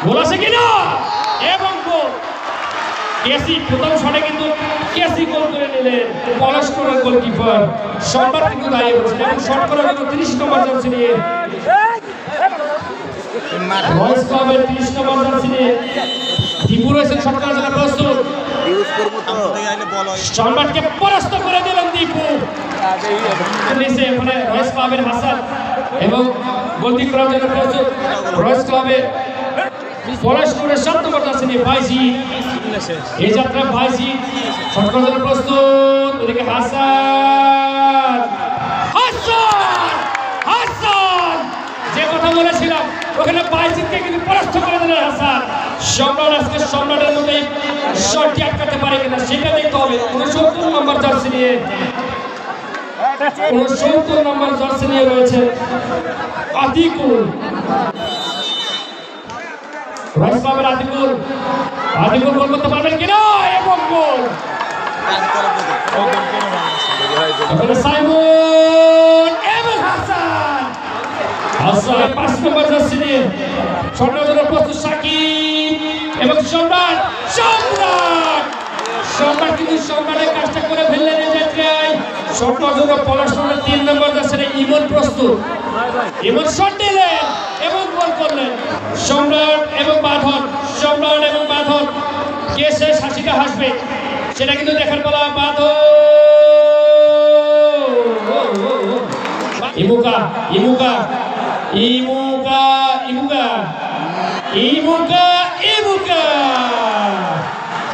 গোল আছে কিনা এবং গোল কেসি প্রথম শটে কিন্তু কেসি গোল করে নিলেন পলাশ করার গোলকিপার সম্রাট কিন্তু দাঁড়িয়ে পড়েছেন এবং শট করার জন্য 30 নম্বর জার্সি নিয়ে রয়্যাল ক্লাবের 30 নম্বর জার্সি নিয়ে দীপু রয়েছেন শট করার জন্য প্রস্তুত সম্রাটকে পরাস্ত করে দিলেন দীপু নিচে ওখানে রয়্যাল ক্লাবের হাসান এবং গোলটি করার জন্য প্রস্তুত রয়্যাল ক্লাবের পলাশ করার 7 নম্বর জার্সি নিয়ে ভাইজি এই যাত্রা ভাইজি শট করার জন্য প্রস্তুত ওদিকে হাসান হাসান হাসান যে কথা বলেছিলাম ওখানে ভাইজিকে কিন্তু পরাস্ত করে দিলেন হাসান সম্রাট আজকে সম্রাটের মধ্যে শটটি আটকাতে পারে কিনা সেটা দেখতে হবে 69 নম্বর জার্সি নিয়ে 69 নম্বর জার্সি নিয়ে রয়েছে আতিকুল রয়্যাল ক্লাবের আতিকুল গোল করতে পারবেন কিনা এবং গোল সাইমন এবং হাসান 5 নম্বর জার্সি নিয়ে শটের জন্য প্রস্তুত সাকিব এবং সম্রাট কিন্তু সম্রাটের কাজটা করে ফেললেন এই যাত্রায় শটের জন্য পলাশ 3 নম্বর জার্সি নিয়ে ইমন প্রস্তুত ইমন শট দিলেন এবং গোল করলেন সম্রাট এবং বাঁধন কে শেষ হাসিটা হাসবে সেটা কিন্তু দেখার বলা বাঁধন ইমুকা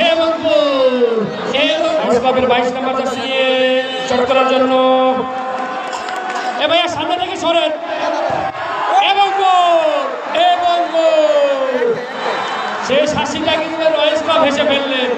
এবং ক্লাবের 22 নম্বর জার্সি নিয়ে শট করার জন্য ভাইয়া সামনে থেকে সরেন এবং গোল শেষ হাসিটা কিন্তু রয়্যাল ক্লাব হেসে ফেললেন